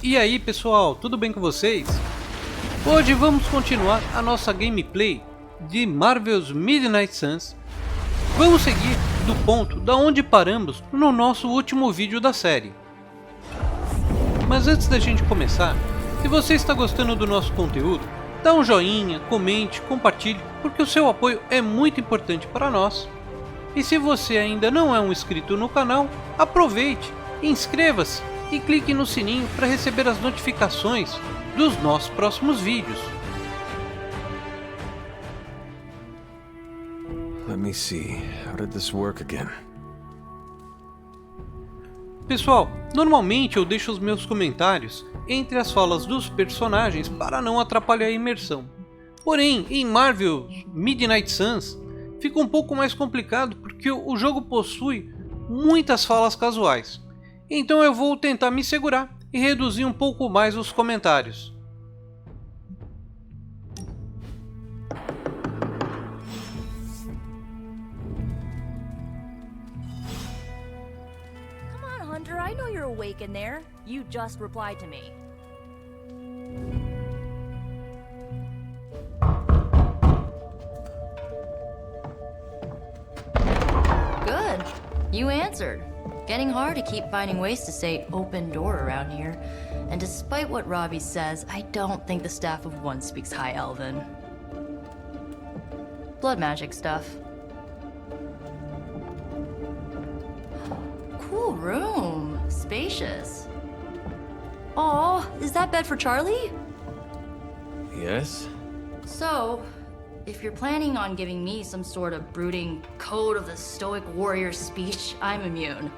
E aí pessoal, tudo bem com vocês? Hoje vamos continuar a nossa gameplay de Marvel's Midnight Suns. Vamos seguir do ponto da onde paramos no nosso último vídeo da série. Mas antes da gente começar, se você está gostando do nosso conteúdo, dá um joinha, comente, compartilhe, porque o seu apoio é muito importante para nós. E se você ainda não é um inscrito no canal, aproveite, inscreva-se e clique no sininho para receber as notificações dos nossos próximos vídeos. Let me see. How did this work again? Pessoal, normalmente eu deixo os meus comentários entre as falas dos personagens para não atrapalhar a imersão. Porém, em Marvel Midnight Suns fica um pouco mais complicado porque o jogo possui muitas falas casuais. Então eu vou tentar me segurar e reduzir um pouco mais os comentários. Come on, Hunter, I know you're awake in there. You just replied to me. Good. You answered. Getting hard to keep finding ways to say open door around here. And despite what Robbie says, I don't think the staff of one speaks High Elven. Blood magic stuff. Cool room. Spacious. Aw, is that bed for Charlie? Yes? So, if you're planning on giving me some sort of brooding code of the stoic warrior speech, I'm immune.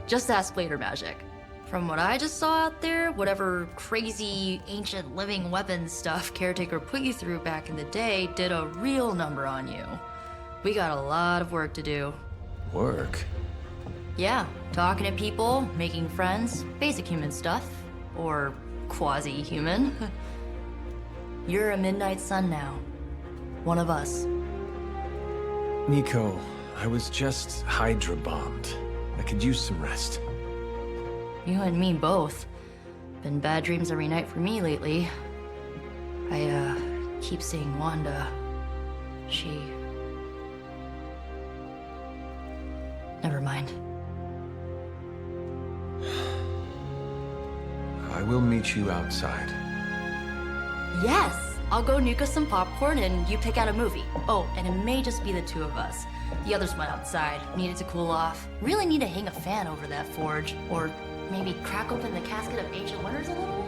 Just ask Blader Magic. From what I just saw out there, whatever crazy ancient living weapons stuff Caretaker put you through back in the day did a real number on you. We got a lot of work to do. Work? Yeah, talking to people, making friends, basic human stuff. Or quasi-human. You're a Midnight Sun now. One of us. Nico, I was just Hydra bombed. I could use some rest. You and me both. Been bad dreams every night for me lately. I, keep seeing Wanda. She... Never mind. I will meet you outside. Yes! I'll go nuke us some popcorn and you pick out a movie. Oh, and it may just be the two of us. The others went outside, needed to cool off. Really need to hang a fan over that forge. Or maybe crack open the casket of ancient wonders a little?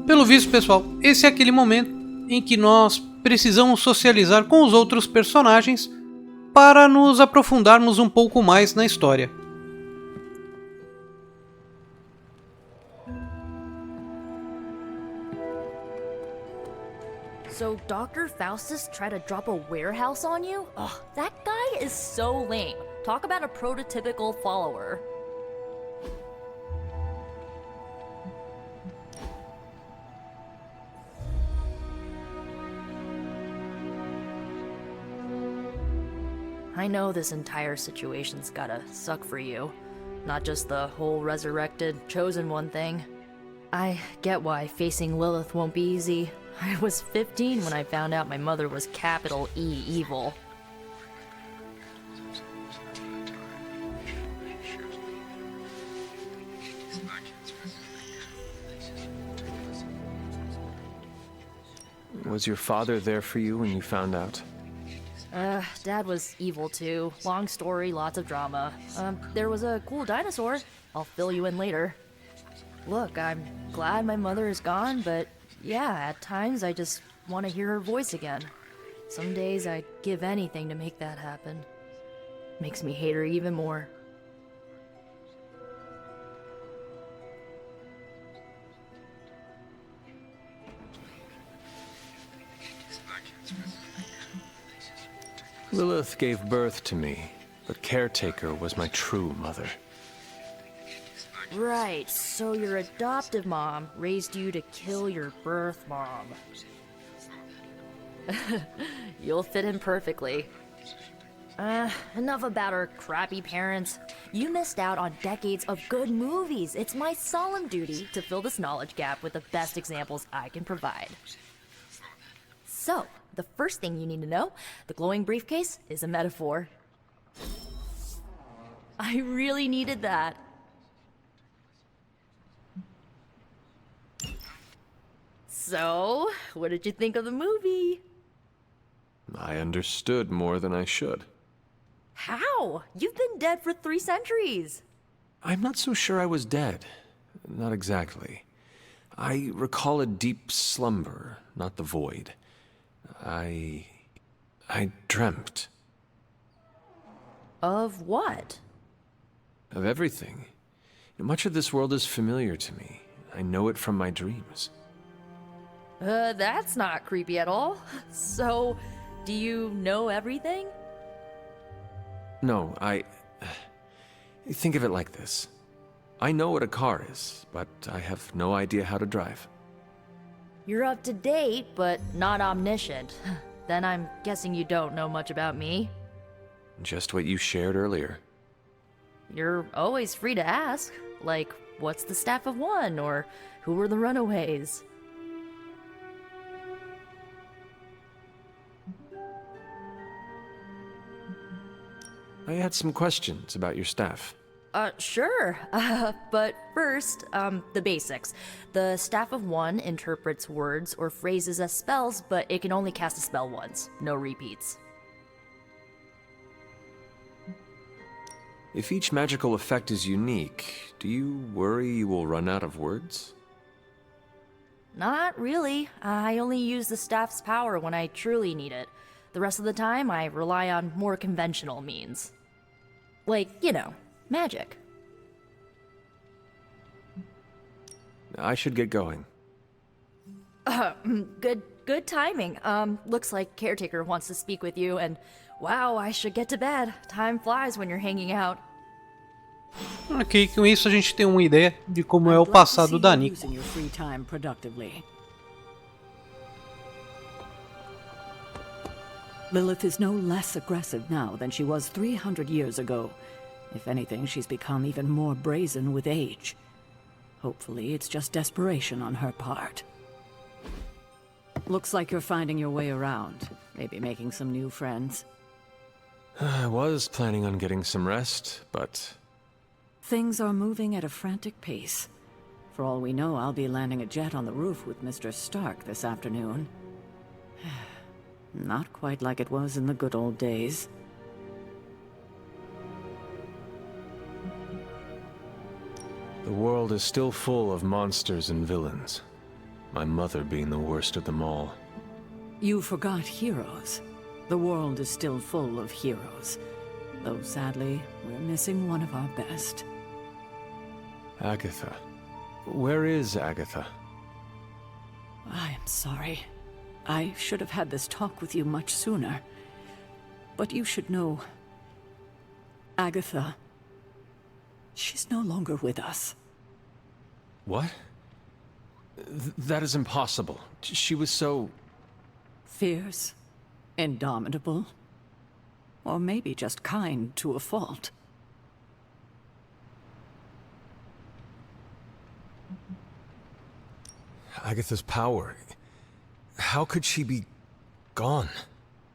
Pelo visto, pessoal, esse é aquele momento em que nós precisamos socializar com os outros personagens para nos aprofundarmos um pouco mais na história. So Dr. Faustus tried to drop a warehouse on you? Ugh, that guy is so lame. Talk about a prototypical follower. I know this entire situation's gotta suck for you. Not just the whole resurrected, chosen one thing. I get why facing Lilith won't be easy. I was 15 when I found out my mother was capital E evil. Was your father there for you when you found out? Dad was evil too. Long story, lots of drama. There was a cool dinosaur. I'll fill you in later. Look, I'm glad my mother is gone, but yeah, at times I just want to hear her voice again. Some days I'd give anything to make that happen. Makes me hate her even more. Lilith gave birth to me, but Caretaker was my true mother. Right, so your adoptive mom raised you to kill your birth mom. You'll fit in perfectly. Enough about our crappy parents. You missed out on decades of good movies. It's my solemn duty to fill this knowledge gap with the best examples I can provide. So, the first thing you need to know, the glowing briefcase is a metaphor. I really needed that. So, what did you think of the movie? I understood more than I should. How? You've been dead for 3 centuries. I'm not so sure I was dead. Not exactly. I recall a deep slumber, not the void. I dreamt. Of what? Of everything. Much of this world is familiar to me. I know it from my dreams. That's not creepy at all. So, do you know everything? No, think of it like this. I know what a car is, but I have no idea how to drive. You're up to date, but not omniscient. Then I'm guessing you don't know much about me. Just what you shared earlier. You're always free to ask. Like, what's the staff of one? Or who were the runaways? I had some questions about your staff. Sure. But first, the basics. The staff of one interprets words or phrases as spells, but it can only cast a spell once. No repeats. If each magical effect is unique, do you worry you will run out of words? Not really. I only use the staff's power when I truly need it. The rest of the time, I rely on more conventional means. Like, you know, magic. I should get going. Good timing. Looks like Caretaker wants to speak with you, and wow, I should get to bed. Time flies when you're hanging out. Ok, com isso a gente tem uma ideia de como é o passado da Nico. Using your free time productively. Lilith is no less aggressive now than she was 300 years ago. If anything, she's become even more brazen with age. Hopefully, it's just desperation on her part. Looks like you're finding your way around. Maybe making some new friends. I was planning on getting some rest, but... Things are moving at a frantic pace. For all we know, I'll be landing a jet on the roof with Mr. Stark this afternoon. Not quite like it was in the good old days. The world is still full of monsters and villains. My mother being the worst of them all. You forgot heroes. The world is still full of heroes. Though sadly, we're missing one of our best. Agatha. Where is Agatha? I am sorry. I should have had this talk with you much sooner. But you should know... Agatha... She's no longer with us. What? That is impossible. She was so... Fierce, indomitable, or maybe just kind to a fault. Agatha's power... How could she be... gone?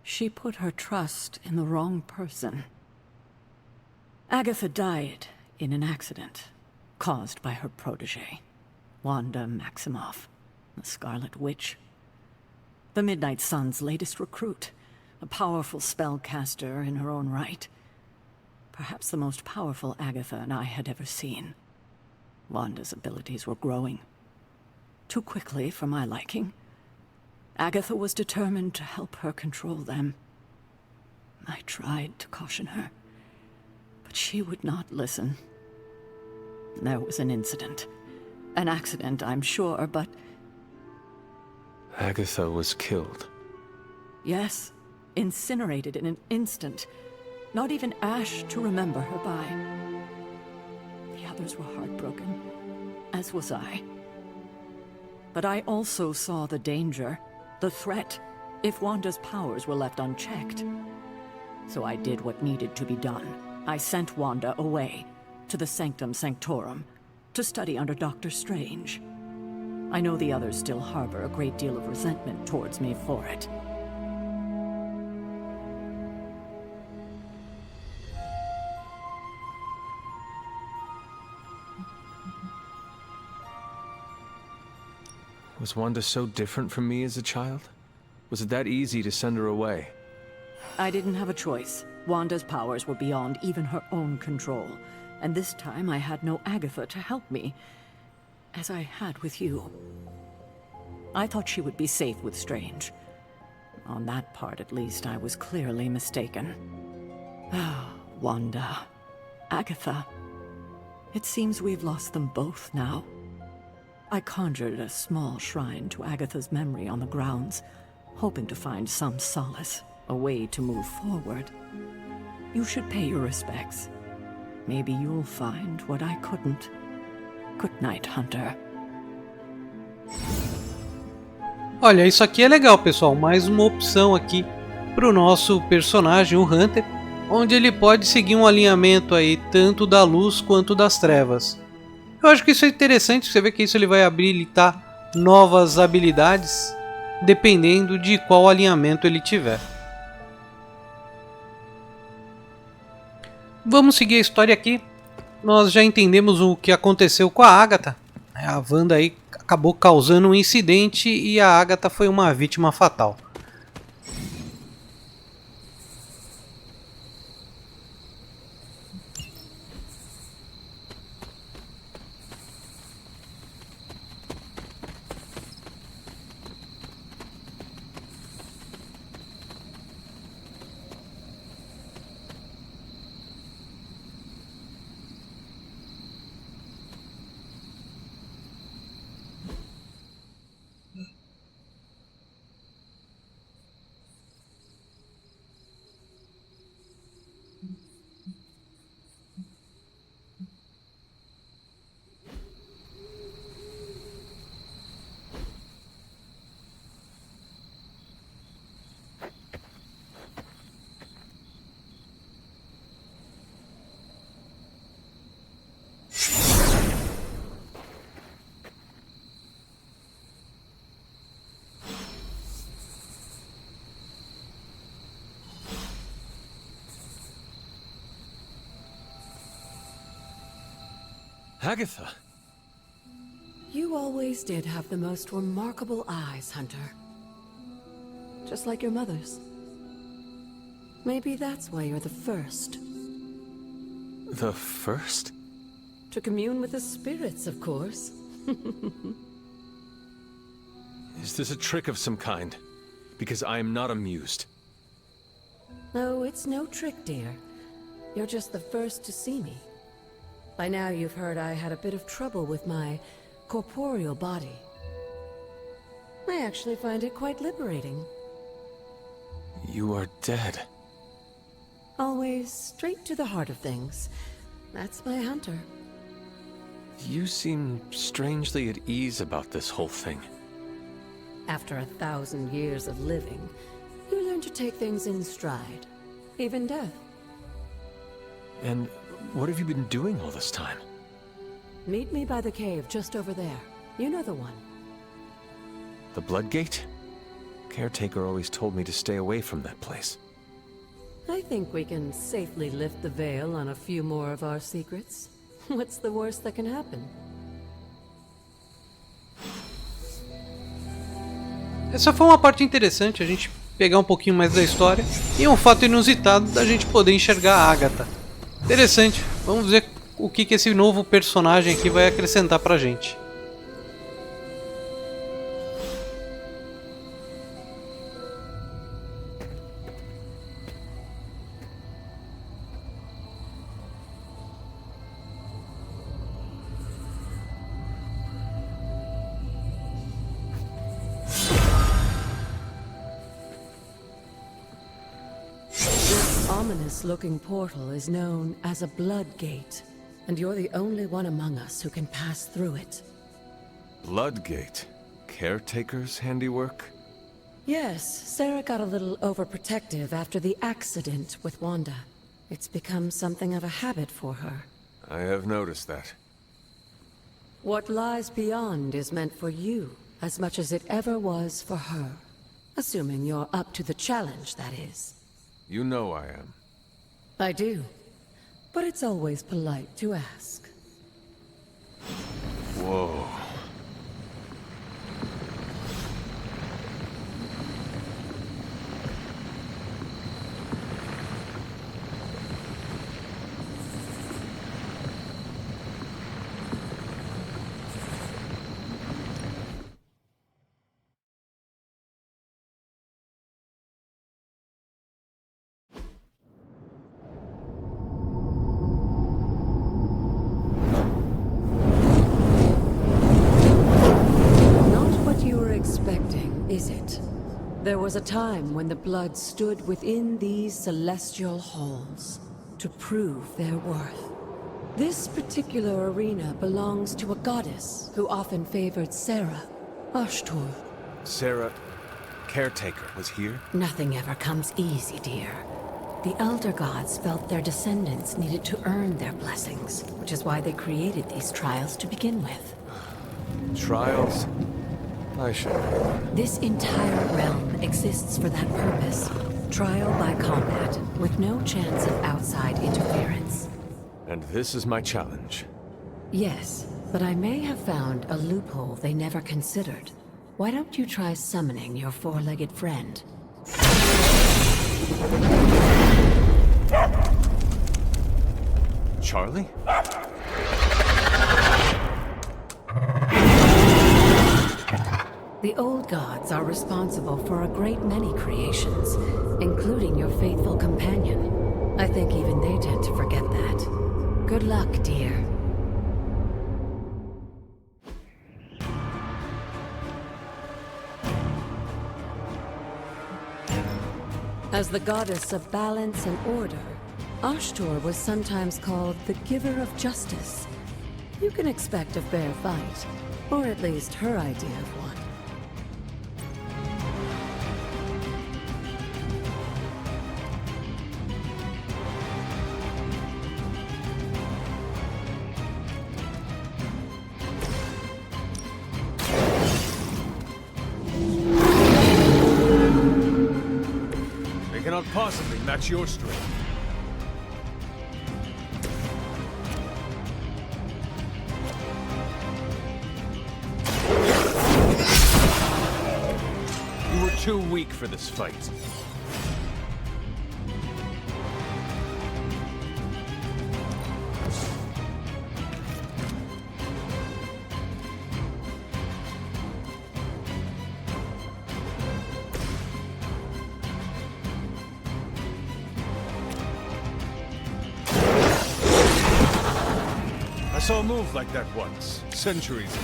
She put her trust in the wrong person. Agatha died in an accident caused by her protege, Wanda Maximoff, the Scarlet Witch. The Midnight Sun's latest recruit, a powerful spellcaster in her own right. Perhaps the most powerful Agatha and I had ever seen. Wanda's abilities were growing. Too quickly for my liking. Agatha was determined to help her control them. I tried to caution her, but she would not listen. There was an incident. An accident, I'm sure, but... Agatha was killed. Yes, incinerated in an instant. Not even ash to remember her by. The others were heartbroken, as was I. But I also saw the danger, the threat, if Wanda's powers were left unchecked. So I did what needed to be done. I sent Wanda away, to the Sanctum Sanctorum, to study under Doctor Strange. I know the others still harbor a great deal of resentment towards me for it. Was Wanda so different from me as a child? Was it that easy to send her away? I didn't have a choice. Wanda's powers were beyond even her own control. And this time I had no Agatha to help me, as I had with you. I thought she would be safe with Strange. On that part, at least, I was clearly mistaken. Ah, Wanda. Agatha. It seems we've lost them both now. I conjured a small shrine to Agatha's memory on the grounds, hoping to find some solace, a way to move forward. You should pay your respects. Maybe you'll find what I couldn't. Good night, Hunter. Olha, isso aqui é legal, pessoal. Mais uma opção aqui para o nosso personagem, o Hunter, onde ele pode seguir um alinhamento aí tanto da luz quanto das trevas. Eu acho que isso é interessante, você vê que isso ele vai habilitar novas habilidades dependendo de qual alinhamento ele tiver. Vamos seguir a história aqui. Nós já entendemos o que aconteceu com a Agatha. A Wanda aí acabou causando um incidente e a Agatha foi uma vítima fatal. Agatha! You always did have the most remarkable eyes, Hunter. Just like your mother's. Maybe that's why you're the first. The first? To commune with the spirits, of course. Is this a trick of some kind? Because I am not amused. No, it's no trick, dear. You're just the first to see me. By now you've heard I had a bit of trouble with my corporeal body. I actually find it quite liberating. You are dead. Always straight to the heart of things. That's my Hunter. You seem strangely at ease about this whole thing. After 1,000 years of living, you learn to take things in stride. Even death. And what have you been doing all this time? Meet me by the cave just over there. You know the one. The Bloodgate? Caretaker always told me to stay away from that place. I think we can safely lift the veil on a few more of our secrets. What's the worst that can happen? Essa foi uma parte interessante, a gente pegar um pouquinho mais da história e um fato inusitado da gente poder enxergar a Agatha. Interessante, vamos ver o que esse novo personagem aqui vai acrescentar pra gente. Ominous-looking portal is known as a Bloodgate, and you're the only one among us who can pass through it. Bloodgate? Caretaker's handiwork? Yes, Sarah got a little overprotective after the accident with Wanda. It's become something of a habit for her. I have noticed that. What lies beyond is meant for you, as much as it ever was for her. Assuming you're up to the challenge, that is. You know I am. I do. But it's always polite to ask. Whoa. Is it? There was a time when the blood stood within these celestial halls to prove their worth. This particular arena belongs to a goddess who often favored Sarah, Ashtur. Sarah, caretaker, was here? Nothing ever comes easy, dear. The Elder Gods felt their descendants needed to earn their blessings, which is why they created these trials to begin with. Trials? I should know. This entire realm exists for that purpose. Trial by combat, with no chance of outside interference. And this is my challenge. Yes, but I may have found a loophole they never considered. Why don't you try summoning your four-legged friend? Charlie? The old gods are responsible for a great many creations, including your faithful companion. I think even they tend to forget that. Good luck, dear. As the goddess of balance and order, Ashtur was sometimes called the giver of justice. You can expect a fair fight, or at least her idea of one. They cannot possibly match your strength. You were too weak for this fight. I saw a move like that once, centuries ago.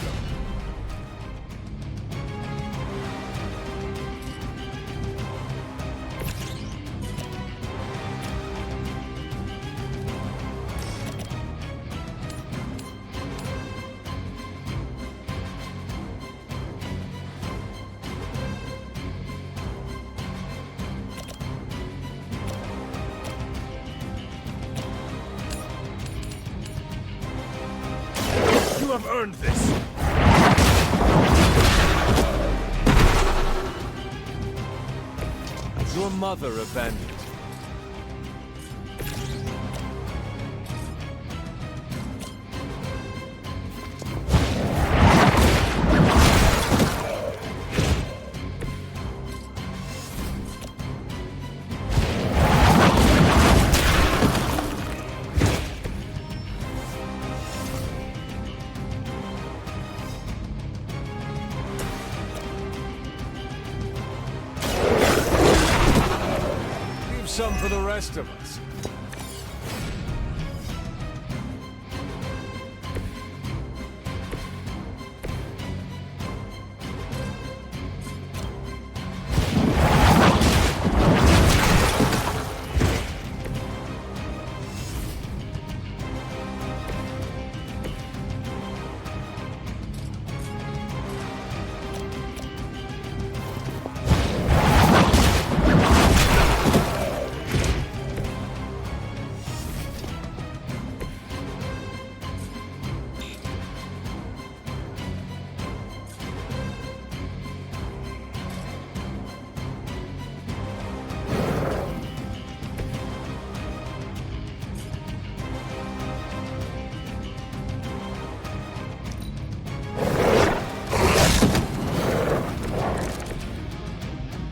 You have earned this! Your mother abandoned you. Some for the rest of us.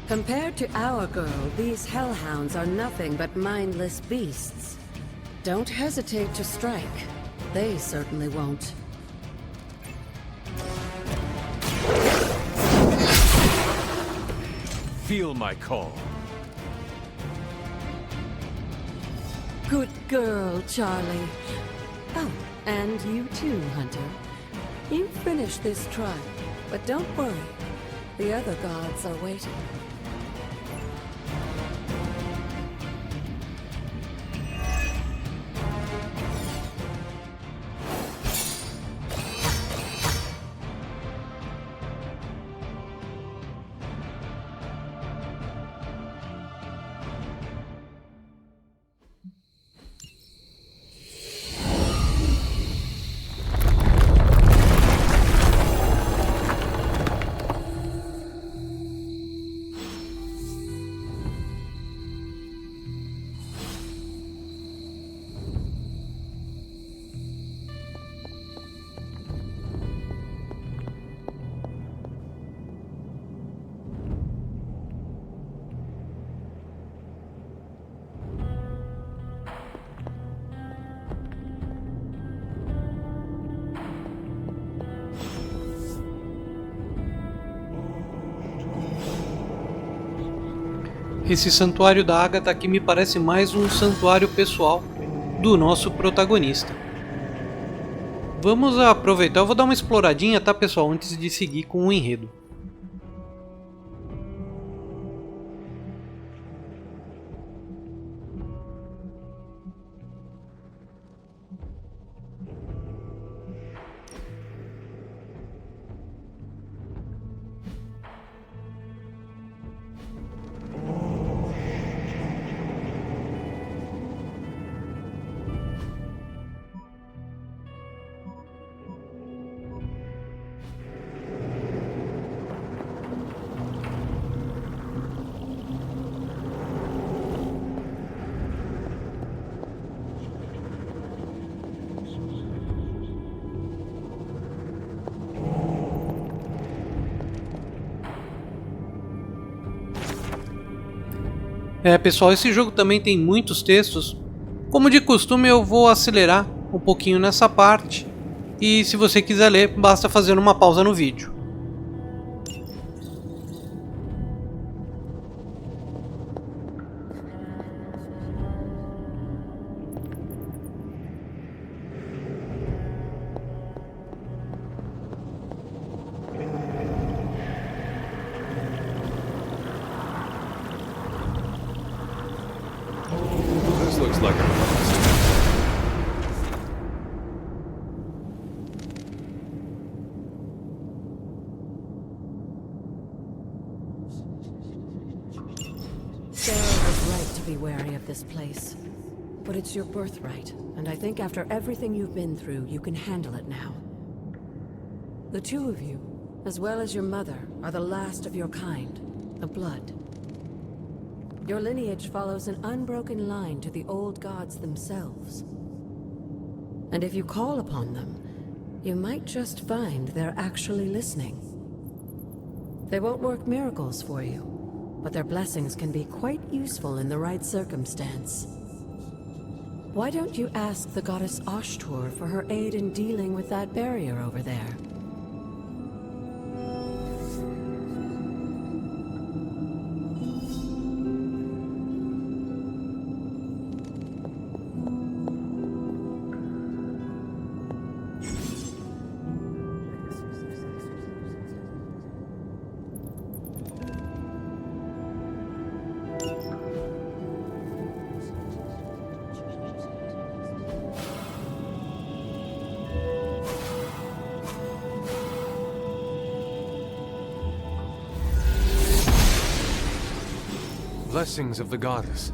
Compared to our girl, these hellhounds are nothing but mindless beasts. Don't hesitate to strike. They certainly won't. Feel my call. Good girl, Charlie. Oh, and you too, Hunter. You finished this trial, but don't worry. The other gods are waiting. Esse santuário da Agatha aqui me parece mais um santuário pessoal do nosso protagonista. Vamos aproveitar, eu vou dar uma exploradinha, tá pessoal, antes de seguir com o enredo. Pessoal, esse jogo também tem muitos textos. Como de costume, eu vou acelerar um pouquinho nessa parte. E se você quiser ler, basta fazer uma pausa no vídeo. This looks like a... Sarah was right to be wary of this place. But it's your birthright, and I think after everything you've been through, you can handle it now. The two of you, as well as your mother, are the last of your kind, the blood. Your lineage follows an unbroken line to the old gods themselves. And if you call upon them, you might just find they're actually listening. They won't work miracles for you, but their blessings can be quite useful in the right circumstance. Why don't you ask the goddess Ashtur for her aid in dealing with that barrier over there? Blessings of the goddess.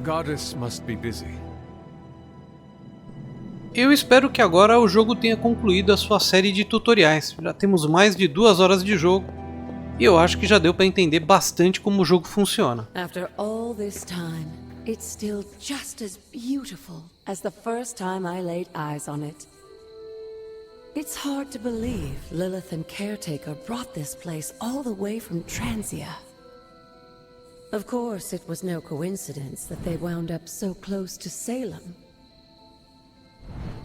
goddess must be busy. Eu espero que agora o jogo tenha concluído a sua série de tutoriais. Já temos mais de 2 horas de jogo e eu acho que já deu para entender bastante como o jogo funciona. After all this time, it's still just as beautiful as the first time I laid eyes on it. It's hard to believe Lilith and Caretaker brought this place all the way from Transia. Of course, it was no coincidence that they wound up so close to Salem.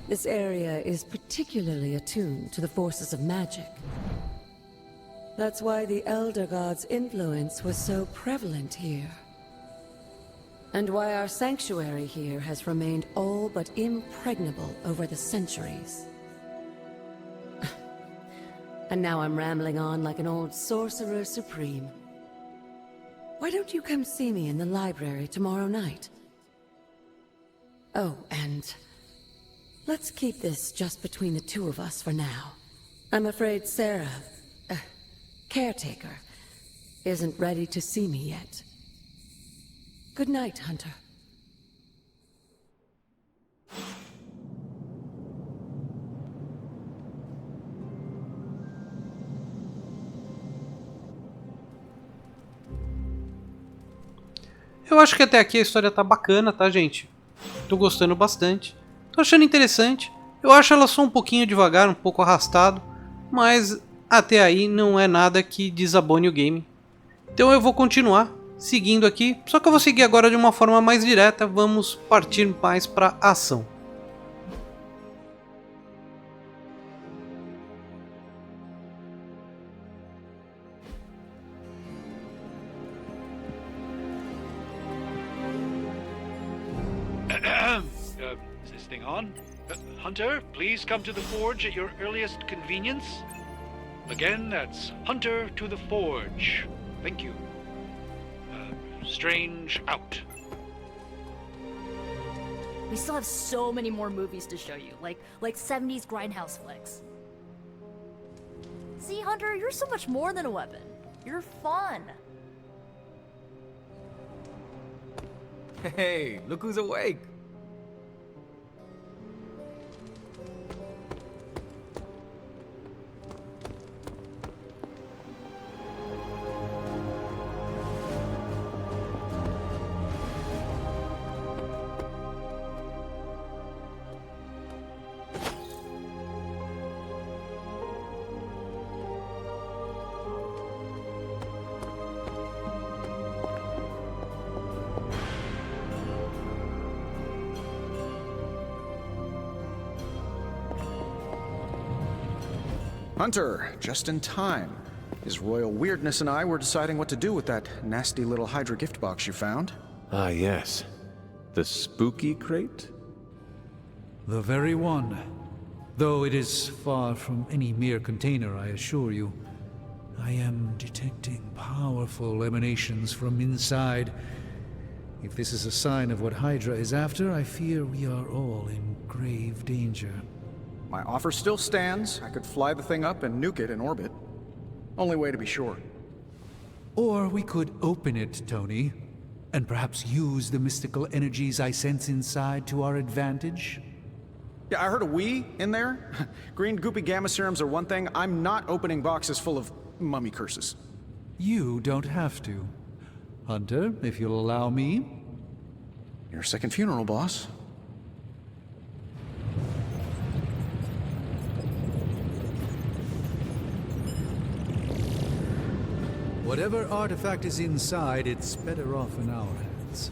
This area is particularly attuned to the forces of magic. That's why the Elder God's influence was so prevalent here. And why our sanctuary here has remained all but impregnable over the centuries. And now I'm rambling on like an old sorcerer supreme. Why don't you come see me in the library tomorrow night? Oh, and let's keep this just between the two of us for now. I'm afraid Sarah, Caretaker, isn't ready to see me yet. Good night, Hunter. Eu acho que até aqui a história tá bacana, tá, gente? Tô gostando bastante. Tô achando interessante. Eu acho ela só um pouquinho devagar, um pouco arrastado, mas até aí não é nada que desabone o game. Então eu vou continuar seguindo aqui, só que eu vou seguir agora de uma forma mais direta. Vamos partir mais para ação. Is this thing on? Hunter, please come to the forge at your earliest convenience. Again, that's Hunter to the forge. Thank you. Strange out. We still have so many more movies to show you, like 70s grindhouse flicks. See, Hunter, you're so much more than a weapon. You're fun. Hey, look who's awake. Hunter, just in time. His royal weirdness and I were deciding what to do with that nasty little Hydra gift box you found. Ah, yes. The spooky crate? The very one. Though it is far from any mere container, I assure you. I am detecting powerful emanations from inside. If this is a sign of what Hydra is after, I fear we are all in grave danger. My offer still stands. I could fly the thing up and nuke it in orbit. Only way to be sure. Or we could open it, Tony, and perhaps use the mystical energies I sense inside to our advantage. Yeah, I heard a "we" in there. Green goopy gamma serums are one thing. I'm not opening boxes full of mummy curses. You don't have to. Hunter, if you'll allow me. Your second funeral, boss. Whatever artifact is inside, it's better off in our hands.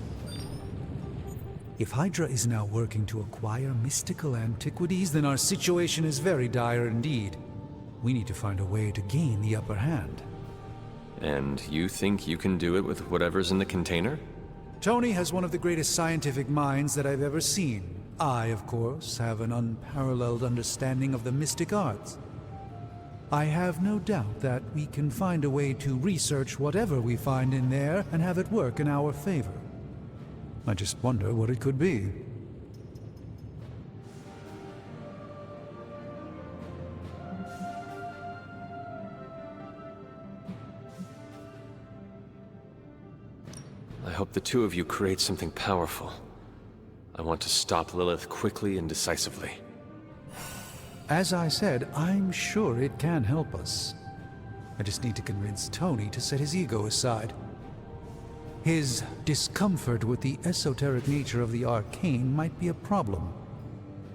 If Hydra is now working to acquire mystical antiquities, then our situation is very dire indeed. We need to find a way to gain the upper hand. And you think you can do it with whatever's in the container? Tony has one of the greatest scientific minds that I've ever seen. I, of course, have an unparalleled understanding of the mystic arts. I have no doubt that we can find a way to research whatever we find in there and have it work in our favor. I just wonder what it could be. I hope hope the two of you create something powerful. I want to stop Lilith quickly and decisively. As I said, I'm sure it can help us. I just need to convince Tony to set his ego aside. His discomfort with the esoteric nature of the arcane might be a problem.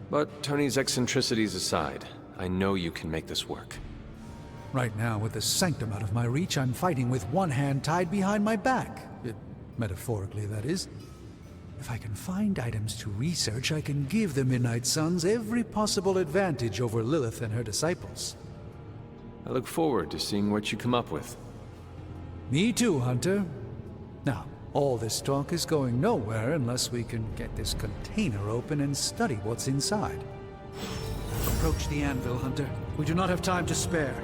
But Tony's eccentricities aside, I know you can make this work. Right now, with the sanctum out of my reach, I'm fighting with one hand tied behind my back. Metaphorically, that is. If I can find items to research, I can give the Midnight Suns every possible advantage over Lilith and her disciples. I look forward to seeing what you come up with. Me too, Hunter. Now, all this talk is going nowhere unless we can get this container open and study what's inside. Approach the anvil, Hunter. We do not have time to spare.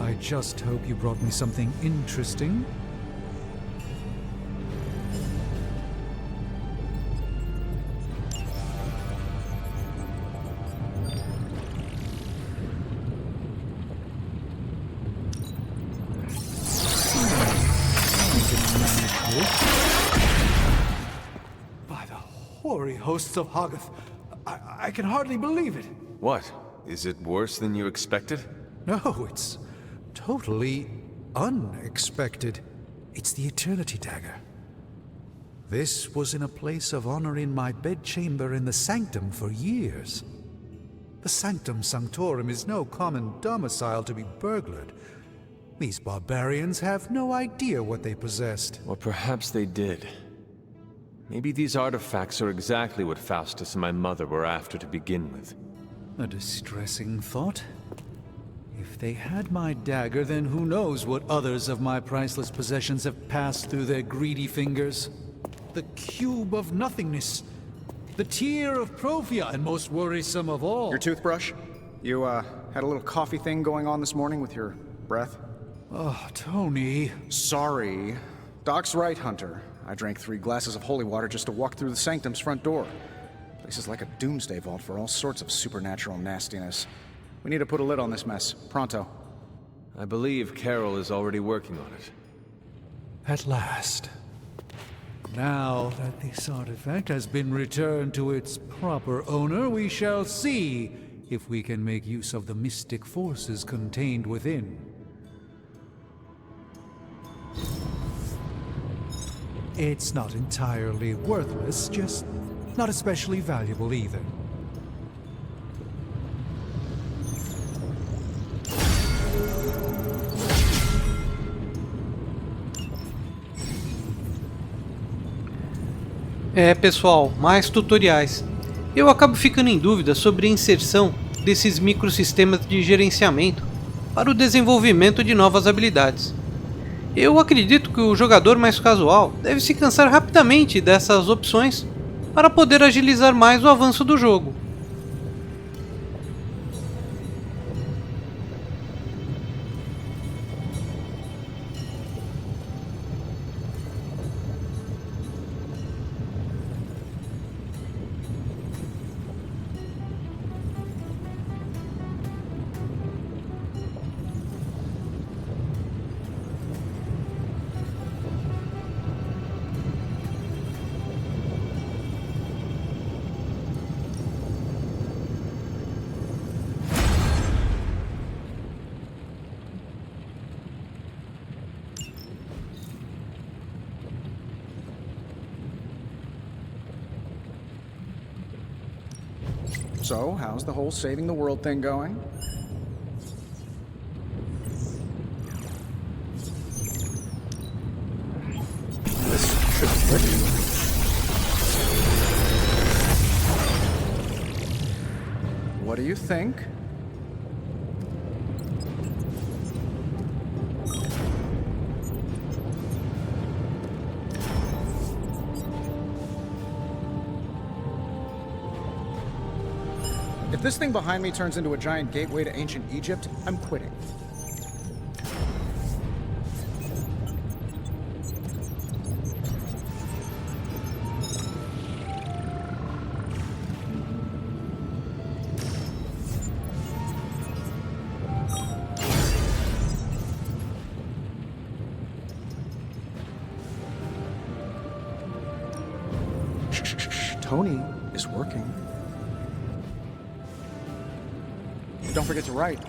I just hope you brought me something interesting. By the hoary hosts of Agatha, I can hardly believe it. What? Is it worse than you expected? No, it's totally unexpected. It's the Eternity Dagger. This was in a place of honor in my bedchamber in the Sanctum for years. The Sanctum Sanctorum is no common domicile to be burglared. These barbarians have no idea what they possessed. Or perhaps they did. Maybe these artifacts are exactly what Faustus and my mother were after to begin with. A distressing thought. If they had my dagger, then who knows what others of my priceless possessions have passed through their greedy fingers. The cube of nothingness. The tear of Profia, and most worrisome of all. Your toothbrush? You, had a little coffee thing going on this morning with your breath? Oh, Tony. Sorry. Doc's right, Hunter. I drank 3 glasses of holy water just to walk through the Sanctum's front door. Place is like a doomsday vault for all sorts of supernatural nastiness. We need to put a lid on this mess. Pronto. I believe Carol is already working on it. At last. Now that this artifact has been returned to its proper owner, we shall see if we can make use of the mystic forces contained within. It's not entirely worthless, just not especially valuable either. Pessoal, mais tutoriais. Eu acabo ficando em dúvida sobre a inserção desses microsistemas de gerenciamento para o desenvolvimento de novas habilidades. Eu acredito que o jogador mais casual deve se cansar rapidamente dessas opções para poder agilizar mais o avanço do jogo. So, how's the whole saving the world thing going? This should work. What do you think? If this thing behind me turns into a giant gateway to ancient Egypt, I'm quitting. Oni is working. Don't forget to write.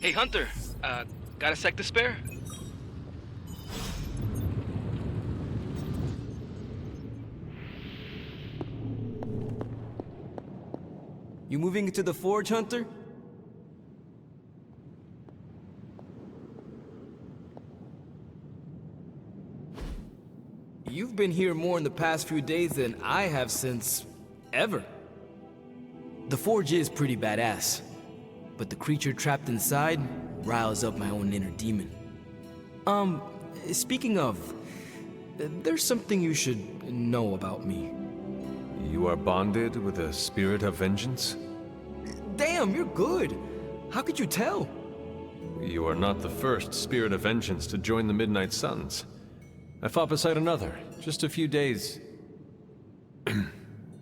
Hey, Hunter, got a sec to spare? You moving into the forge, Hunter? You've been here more in the past few days than I have since ever. The forge is pretty badass, but the creature trapped inside riles up my own inner demon. Speaking of, there's something you should know about me. You are bonded with a spirit of vengeance? Damn, you're good. How could you tell? You are not the first spirit of vengeance to join the Midnight Suns. I fought beside another, just a few days...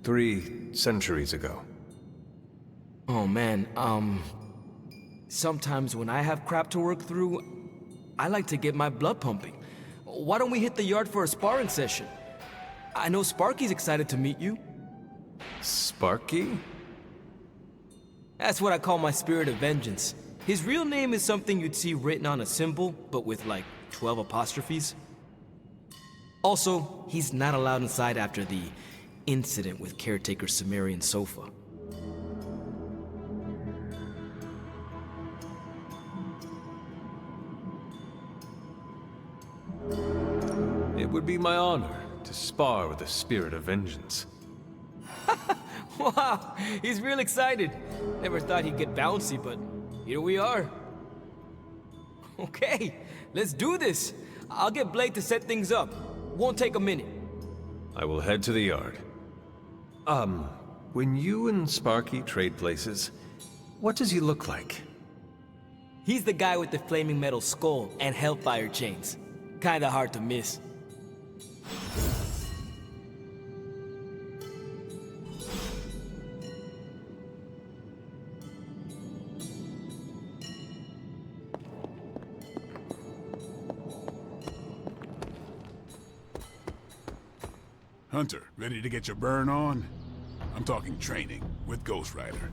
3 centuries ago. Oh man, sometimes when I have crap to work through, I like to get my blood pumping. Why don't we hit the yard for a sparring session? I know Sparky's excited to meet you. Sparky? That's what I call my spirit of vengeance. His real name is something you'd see written on a symbol, but with like 12 apostrophes. Also, he's not allowed inside after the incident with caretaker Sumerian sofa. It would be my honor to spar with the spirit of vengeance. Wow, he's real excited. Never thought he'd get bouncy, but here we are. Okay, let's do this. I'll get Blake to set things up. Won't take a minute. I will head to the yard. When you and Sparky trade places, what does he look like? He's the guy with the flaming metal skull and hellfire chains. Kinda hard to miss. Hunter, ready to get your burn on? I'm talking training with Ghost Rider.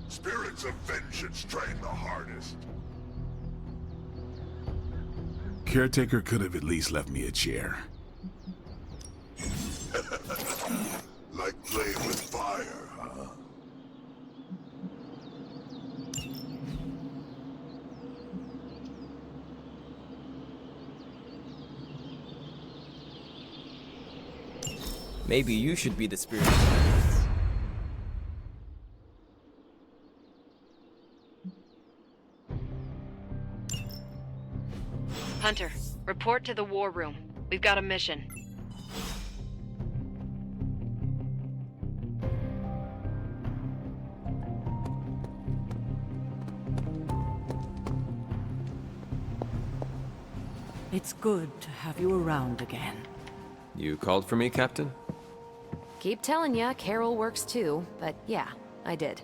Spirits of vengeance train the hardest. Caretaker could have at least left me a chair. Like playing with fire, huh? Maybe you should be the spirit of vengeance. Hunter, report to the war room. We've got a mission. It's good to have you around again. You called for me, Captain? Keep telling ya, Carol works too, but yeah, I did.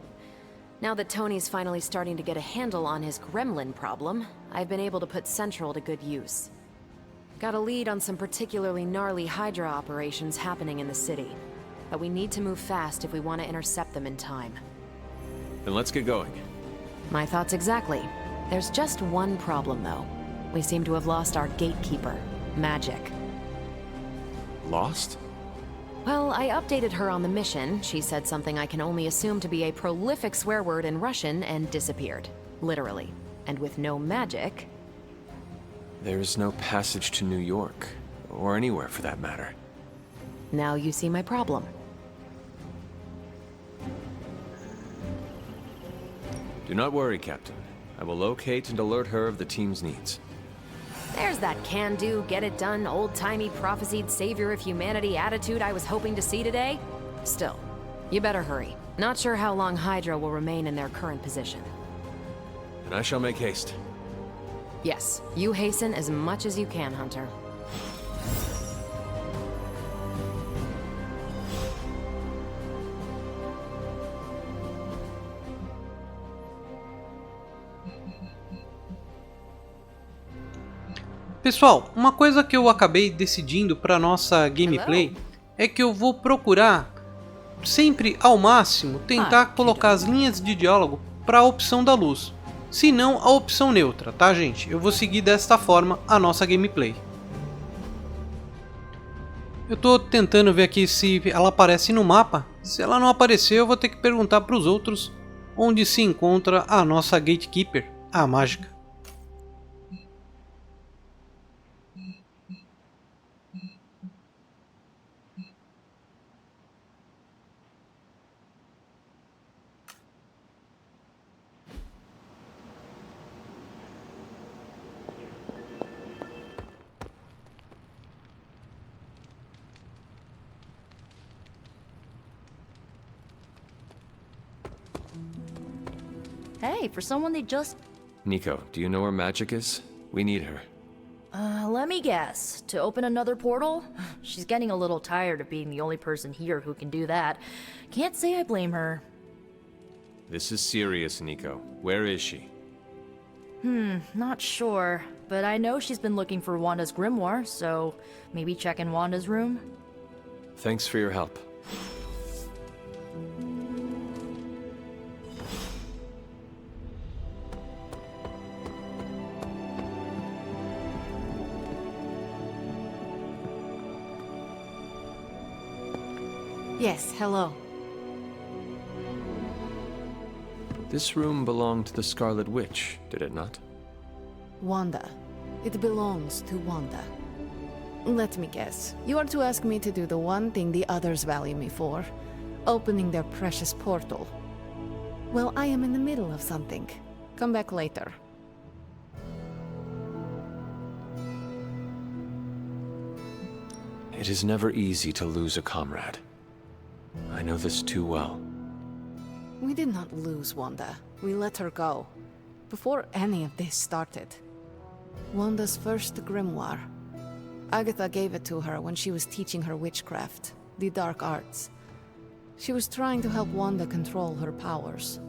Now that Tony's finally starting to get a handle on his gremlin problem, I've been able to put Central to good use. Got a lead on some particularly gnarly Hydra operations happening in the city. But we need to move fast if we want to intercept them in time. Then let's get going. My thoughts exactly. There's just one problem, though. We seem to have lost our gatekeeper, Magic. Lost? Well, I updated her on the mission. She said something I can only assume to be a prolific swear word in Russian and disappeared. Literally. And with no magic... There's no passage to New York, or anywhere for that matter. Now you see my problem. Do not worry, Captain. I will locate and alert her of the team's needs. There's that can-do, get-it-done, old-timey prophesied savior of humanity attitude I was hoping to see today. Still, you better hurry. Not sure how long Hydra will remain in their current position. And I shall make haste. Yes, you hasten as much as you can, Hunter. Pessoal, uma coisa que eu acabei decidindo para nossa gameplay é que eu vou procurar sempre ao máximo tentar colocar as linhas de diálogo para a opção da luz, se não a opção neutra, tá gente? Eu vou seguir desta forma a nossa gameplay. Eu tô tentando ver aqui se ela aparece no mapa. Se ela não aparecer, eu vou ter que perguntar para os outros onde se encontra a nossa Gatekeeper, a mágica. Hey, for someone they just... Nico, do you know where Magic is? We need her. Let me guess. To open another portal? She's getting a little tired of being the only person here who can do that. Can't say I blame her. This is serious, Nico. Where is she? Not sure. But I know she's been looking for Wanda's grimoire, so maybe check in Wanda's room? Thanks for your help. Yes, hello. This room belonged to the Scarlet Witch, did it not? Wanda. It belongs to Wanda. Let me guess. You are to ask me to do the one thing the others value me for. Opening their precious portal. Well, I am in the middle of something. Come back later. It is never easy to lose a comrade. I know this too well. We did not lose Wanda. We let her go. Before any of this started. Wanda's first grimoire. Agatha gave it to her when she was teaching her witchcraft, the dark arts. She was trying to help Wanda control her powers.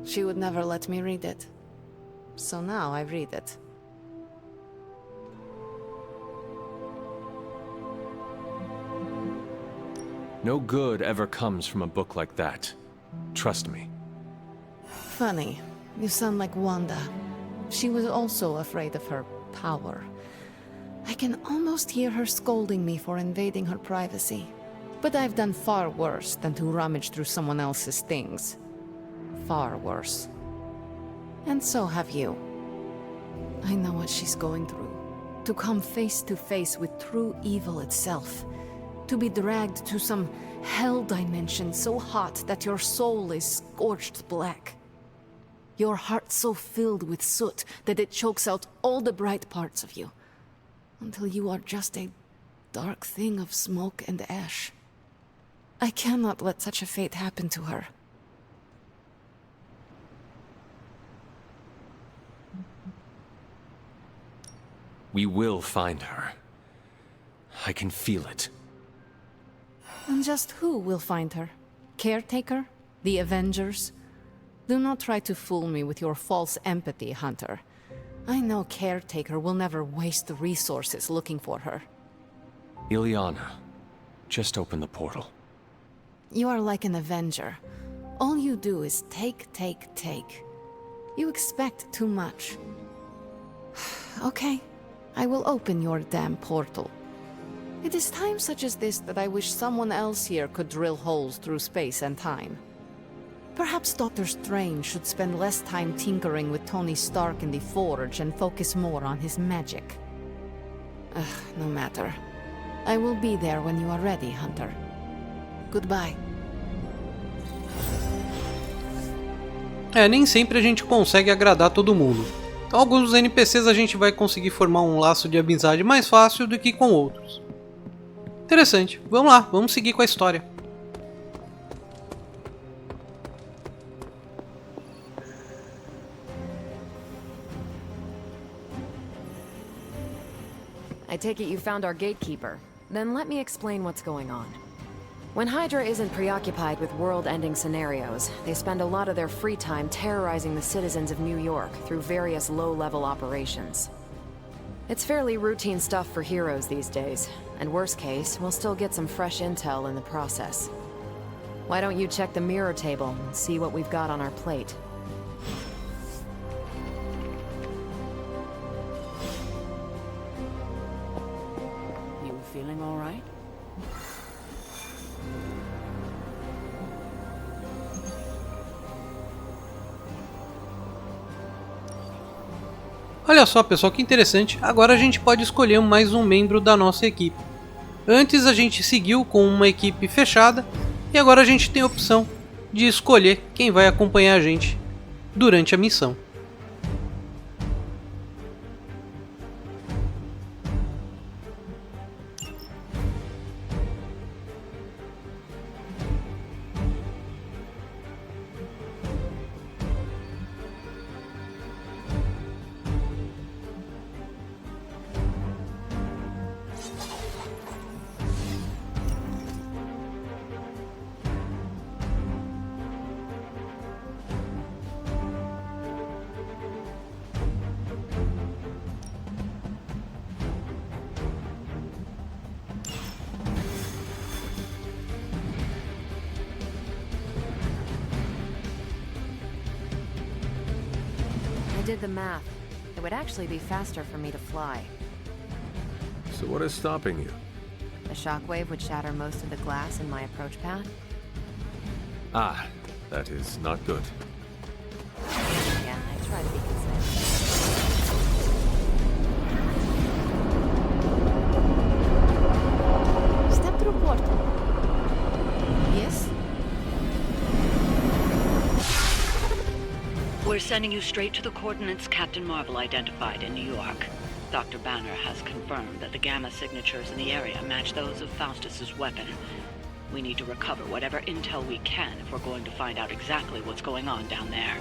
She would never let me read it. So now I read it. No good ever comes from a book like that. Trust me. Funny. You sound like Wanda. She was also afraid of her power. I can almost hear her scolding me for invading her privacy. But I've done far worse than to rummage through someone else's things. Far worse. And so have you. I know what she's going through. To come face to face with true evil itself. To be dragged to some hell dimension so hot that your soul is scorched black. Your heart so filled with soot that it chokes out all the bright parts of you. Until you are just a dark thing of smoke and ash. I cannot let such a fate happen to her. We will find her. I can feel it. And just who will find her? Caretaker? The Avengers? Do not try to fool me with your false empathy, Hunter. I know Caretaker will never waste the resources looking for her. Ileana, just open the portal. You are like an Avenger. All you do is take, take, take. You expect too much. Okay, I will open your damn portal. It is times such as this that I wish someone else here could drill holes through space and time. Perhaps Doctor Strange should spend less time tinkering with Tony Stark in the Forge and focus more on his magic. No matter. I will be there when you are ready, Hunter. Goodbye. Nem sempre a gente consegue agradar todo mundo. Com alguns NPCs a gente vai conseguir formar um laço de amizade mais fácil do que com outros. Interessante. Vamos lá, vamos seguir com a história. I take it you found our gatekeeper. Then let me explain what's going on. When Hydra isn't preoccupied with world-ending scenarios, they spend a lot of their free time terrorizing the citizens of New York through various low-level operations. It's fairly routine stuff for heroes these days, and worst case, we'll still get some fresh intel in the process. Why don't you check the mirror table and see what we've got on our plate? Feeling all right? Olha só, pessoal, que interessante. Agora a gente pode escolher mais um membro da nossa equipe. Antes a gente seguiu com uma equipe fechada e agora a gente tem a opção de escolher quem vai acompanhar a gente durante a missão. I did the math. It would actually be faster for me to fly. So what is stopping you? The shockwave would shatter most of the glass in my approach path. Ah, that is not good. Yeah, I try to be considerate. Step through portal. Yes? We're sending you straight to the coordinates Captain Marvel identified in New York. Dr. Banner has confirmed that the gamma signatures in the area match those of Faustus's weapon. We need to recover whatever intel we can if we're going to find out exactly what's going on down there.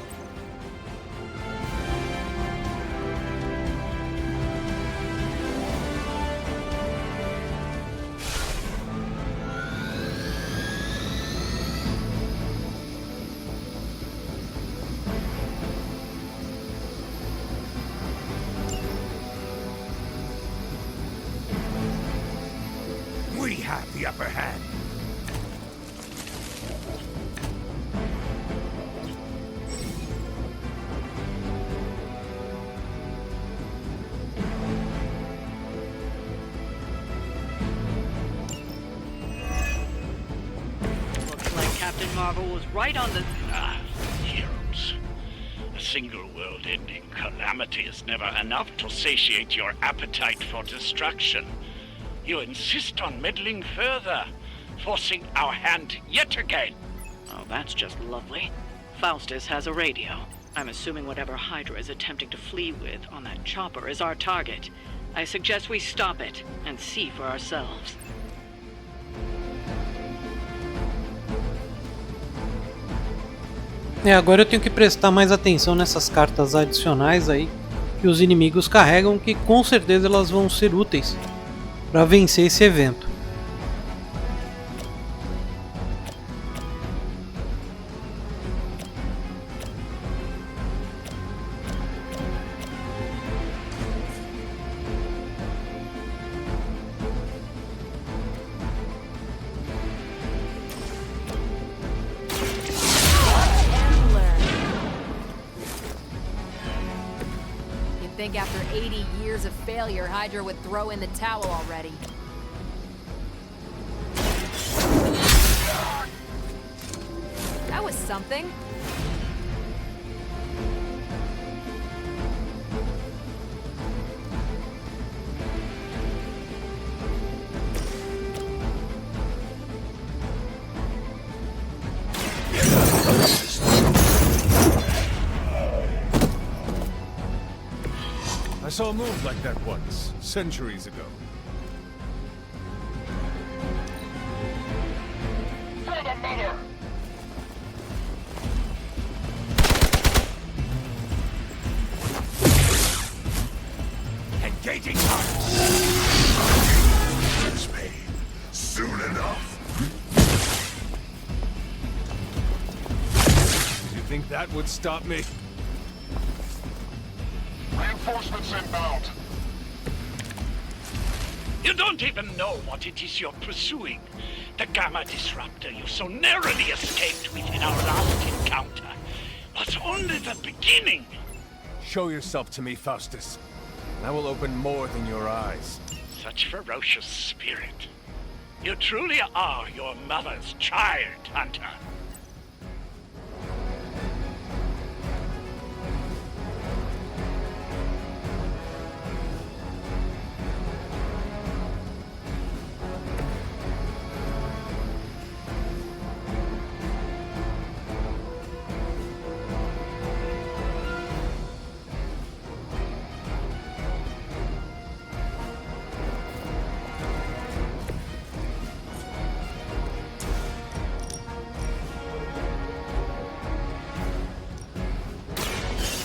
We have the upper hand. Looks like Captain Marvel was right on the... Heroes. A single world-ending calamity is never enough to satiate your appetite for destruction. You insist on meddling further, forcing our hand yet again. Oh, that's just lovely. Faustus has a radio. I'm assuming whatever Hydra is attempting to flee with on that chopper is our target. I suggest we stop it and see for ourselves. Agora eu tenho que prestar mais atenção nessas cartas adicionais aí que os inimigos carregam, que com certeza elas vão ser úteis para vencer esse evento. think after 80 years of failure, Hydra would throw in the towel already. That was something. I saw a move like that once, centuries ago. For the mother! Engaging targets! It's pain. Soon enough. You think that would stop me? Reinforcements inbound. You don't even know what it is you're pursuing. The Gamma Disruptor you so narrowly escaped with in our last encounter was only the beginning. Show yourself to me, Faustus, and I will open more than your eyes. Such ferocious spirit. You truly are your mother's child, Hunter.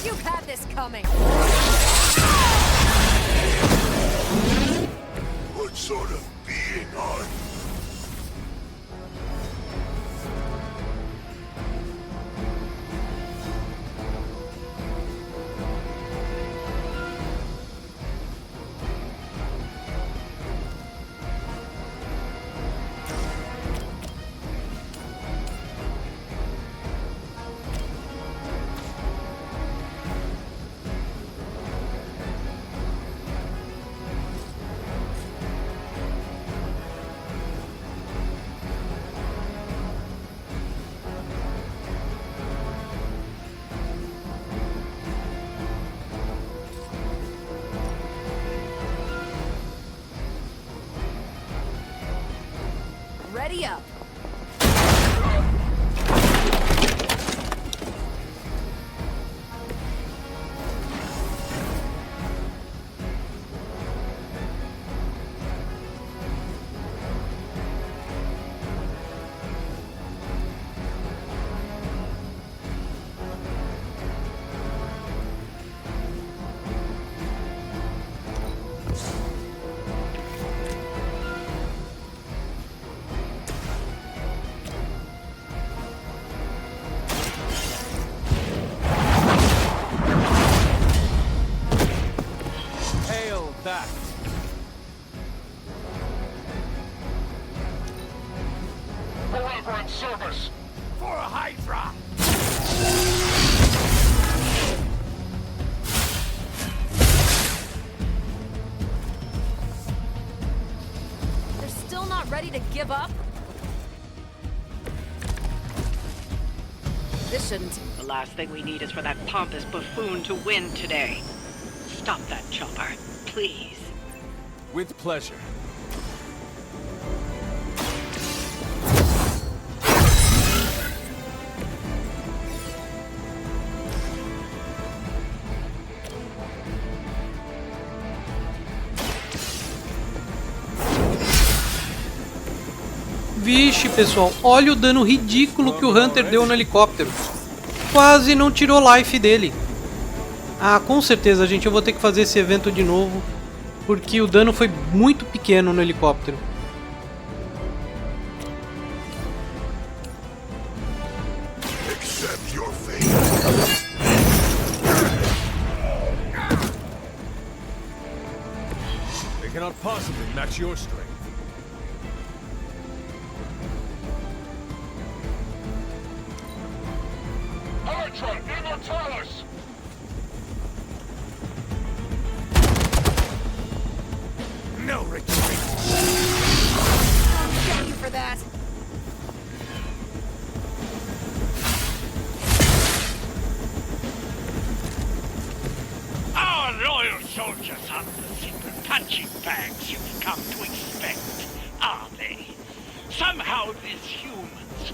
You've had this coming. What sort of being are you? Ready up. Back. Forever in service. For a Hydra! They're still not ready to give up? This shouldn't. The last thing we need is for that pompous buffoon to win today. Stop that chopper, please. With pleasure. Vixe, pessoal, olha o dano ridículo que o Hunter deu no helicóptero. Quase não tirou life dele. Ah, com certeza, gente, eu vou ter que fazer esse evento de novo, porque o dano foi muito pequeno no helicóptero. Accept your fate. They cannot possibly match your strength. Hydra, Immortalis! No retreat. Thank you for that. Our loyal soldiers aren't the simple punching bags you've come to expect, are they? Somehow these humans,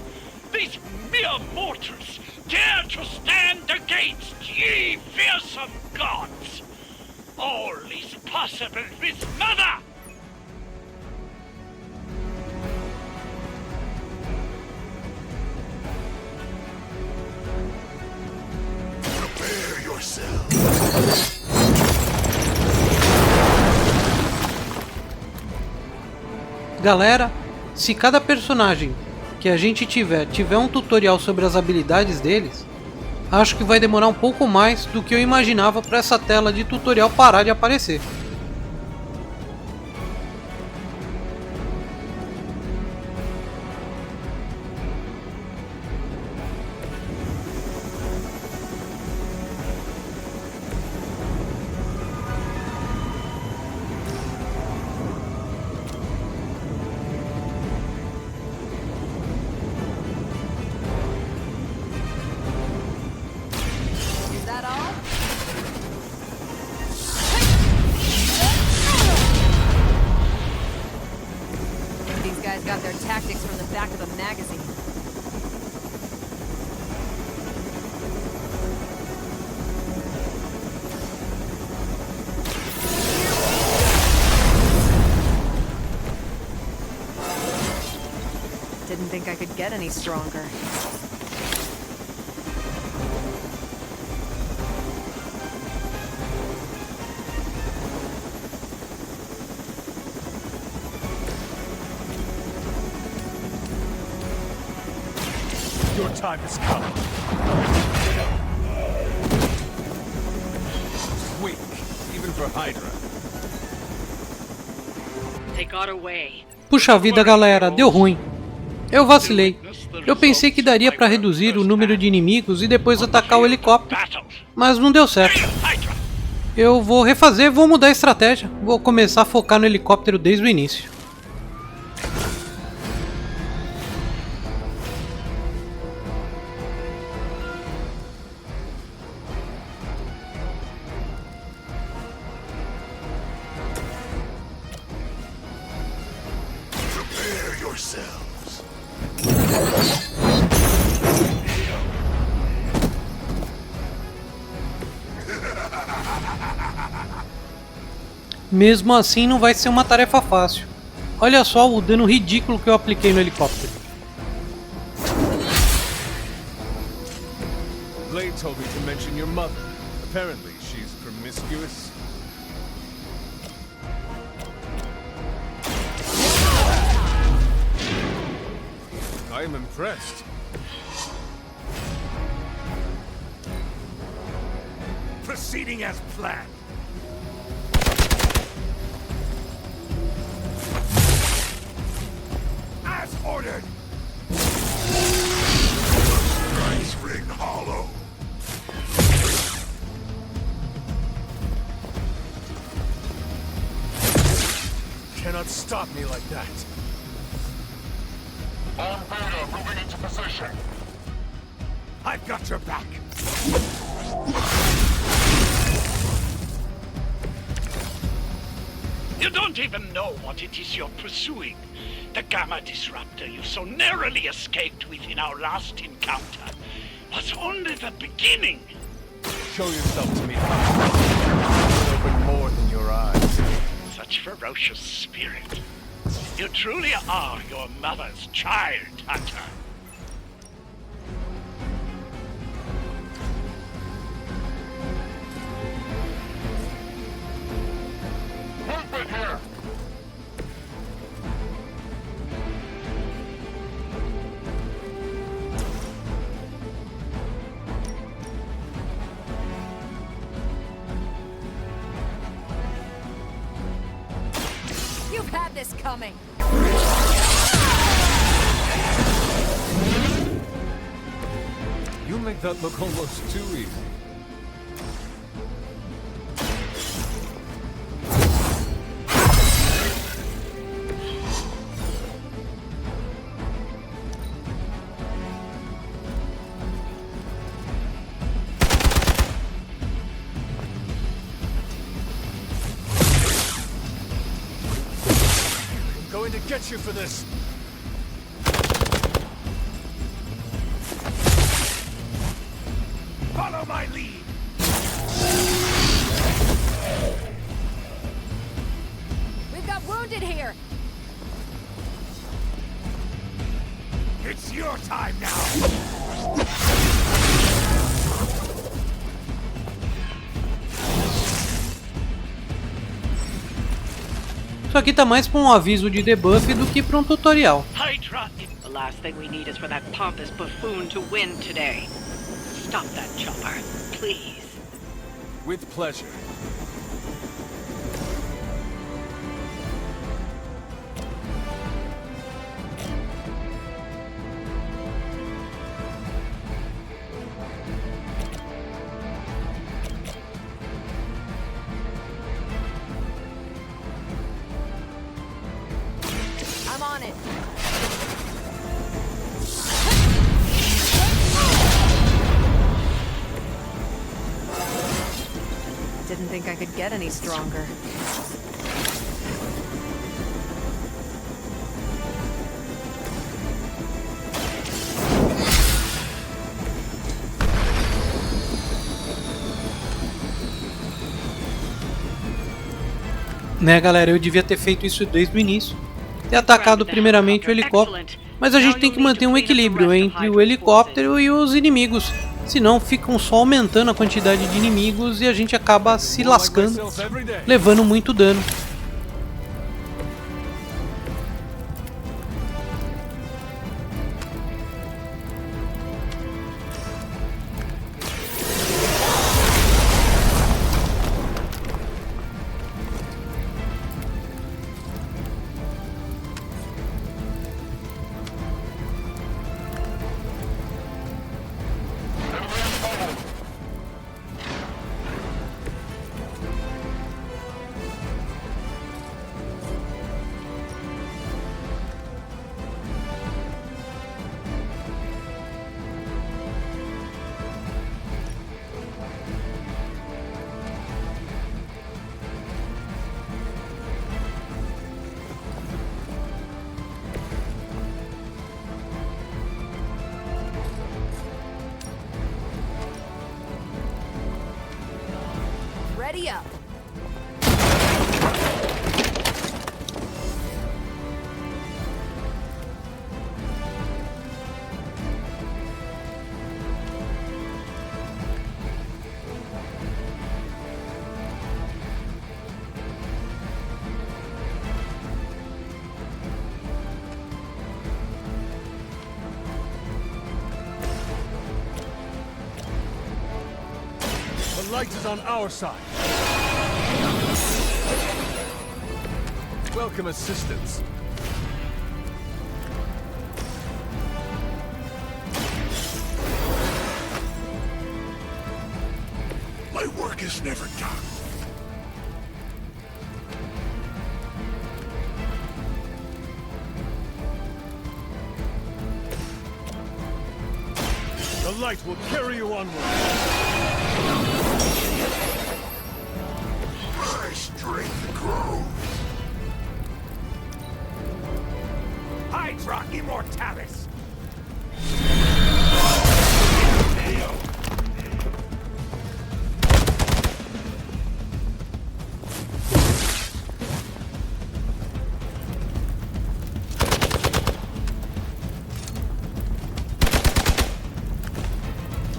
these mere mortals, dare to stand against ye fearsome gods. All is possible with Mother! Prepare yourself. Galera, se cada personagem que a gente tiver um tutorial sobre as habilidades deles, acho que vai demorar um pouco mais do que eu imaginava para essa tela de tutorial parar de aparecer. Is that all? These guys got their tactics from the back of a magazine. Didn't think I could get any stronger. Your time has come. Weak, even for Hydra. They got away. Puxa vida, galera, deu ruim. Eu vacilei. Eu pensei que daria para reduzir o número de inimigos e depois atacar o helicóptero, mas não deu certo. Eu vou refazer, vou mudar a estratégia. Vou começar a focar no helicóptero desde o início. Prepare yourselves. Mesmo assim, não vai ser uma tarefa fácil. Olha só o dano ridículo que eu apliquei no helicóptero. Blade told me to mention your mother. Apparently, she's promiscuous. I am impressed. Proceeding as planned. As ordered. Strikes ring hollow. Cannot stop me like that. On Beta, moving into position. I've got your back. You don't even know what it is you're pursuing. The Gamma Disruptor you so narrowly escaped with in our last encounter was only the beginning. Show yourself to me, Hunter. Open more than your eyes. Such ferocious spirit. You truly are your mother's child, Hunter. Movement here. You've had this coming. You make that look almost too easy. going to get you for this. Follow my lead! We've got wounded here! It's your time now! Isso aqui tá mais pra um aviso de debuff do que pra um tutorial. Hydra! The last thing we need is for that pompous buffoon to win today. Stop that chopper, please. With pleasure. I'm on it. Didn't think I could get any stronger. Né, galera, eu devia ter feito isso desde o início. Ter atacado primeiramente o helicóptero. Mas a gente tem que manter um equilíbrio entre o helicóptero e os inimigos. Senão ficam só aumentando a quantidade de inimigos e a gente acaba se lascando, levando muito dano. Ready up. The light is on our side. Welcome assistance. My work is never done. The light will carry you onward. My strength grows. Hydra Immortalis!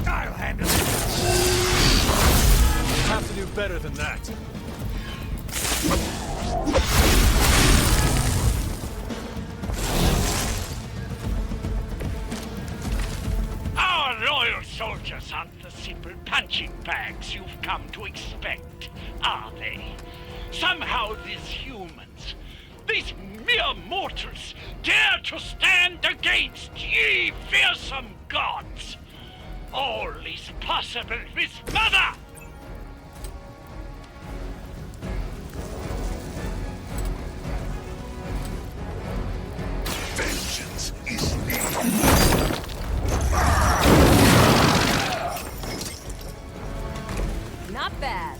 I'll handle it! Have to do better than that. Our loyal soldiers aren't the simple punching bags you've come to expect, are they? Somehow these humans, these mere mortals, dare to stand against ye fearsome gods. All is possible with Mother! Vengeance is needed. Not bad.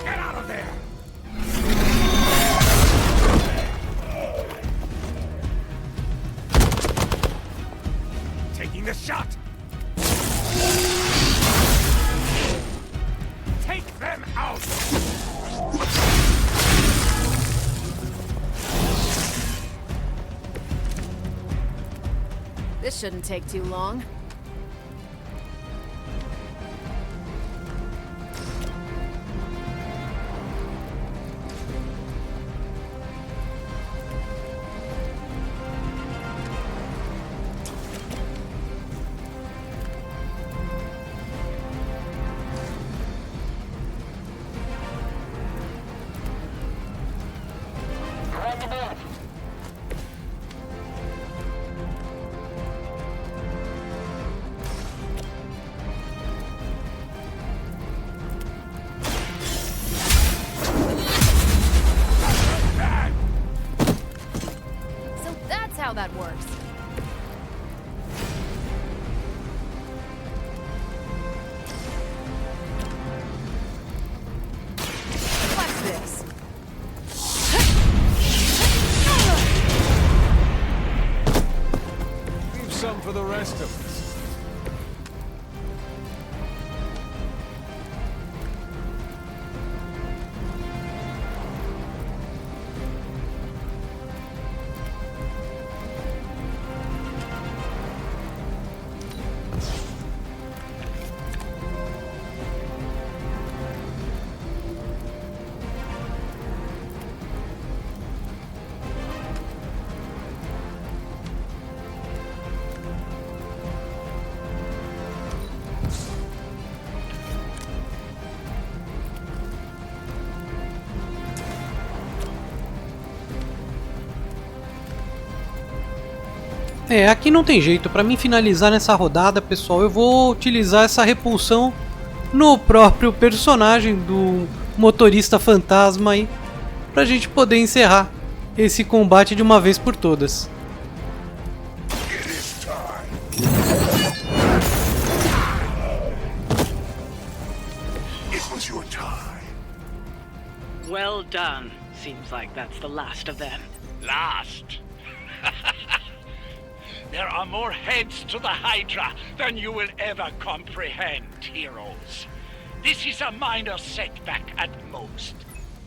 Get out of there! Taking the shot! Take them out! This shouldn't take too long. How that works. What's this? Leave some for the rest of us. Aqui não tem jeito. Para mim finalizar nessa rodada, pessoal, eu vou utilizar essa repulsão no próprio personagem do motorista fantasma aí, pra gente poder encerrar esse combate de uma vez por todas. Well done. Seems like that's the last of them. Last? There are more heads to the Hydra than you will ever comprehend, heroes. This is a minor setback at most.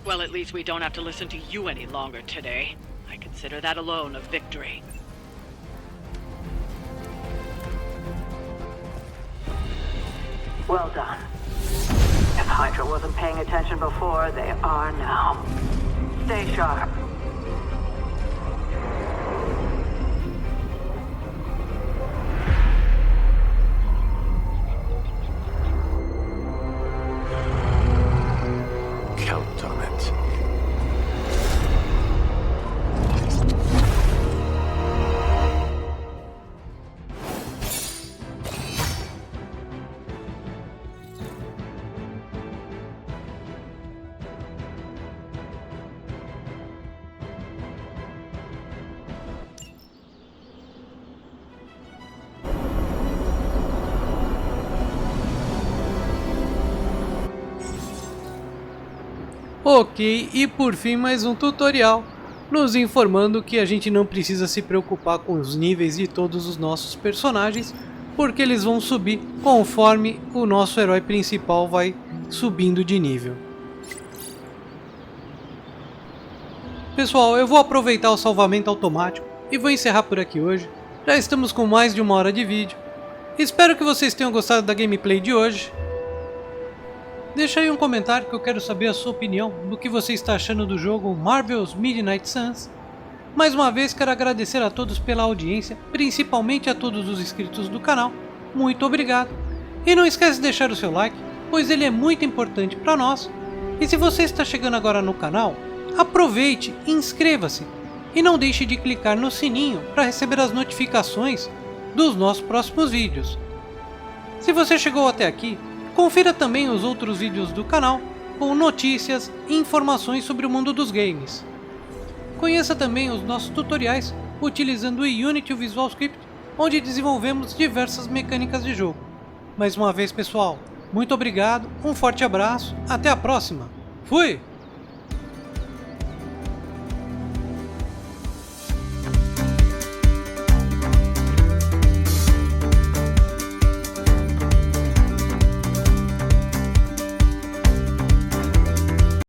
Well, at least we don't have to listen to you any longer today. I consider that alone a victory. Well done. If Hydra wasn't paying attention before, they are now. Stay sharp. Count on it. Ok, e por fim mais um tutorial, nos informando que a gente não precisa se preocupar com os níveis de todos os nossos personagens, porque eles vão subir conforme o nosso herói principal vai subindo de nível. Pessoal, eu vou aproveitar o salvamento automático e vou encerrar por aqui hoje. Já estamos com mais de 1 hora de vídeo. Espero que vocês tenham gostado da gameplay de hoje. Deixa aí um comentário que eu quero saber a sua opinião do que você está achando do jogo Marvel's Midnight Suns. Mais uma vez quero agradecer a todos pela audiência, principalmente a todos os inscritos do canal. Muito obrigado. E não esquece de deixar o seu like, pois ele é muito importante para nós. E se você está chegando agora no canal, aproveite e inscreva-se. E não deixe de clicar no sininho para receber as notificações dos nossos próximos vídeos. Se você chegou até aqui, confira também os outros vídeos do canal, com notícias e informações sobre o mundo dos games. Conheça também os nossos tutoriais utilizando o Unity e o Visual Script onde desenvolvemos diversas mecânicas de jogo. Mais uma vez, pessoal, muito obrigado, um forte abraço, até a próxima. Fui!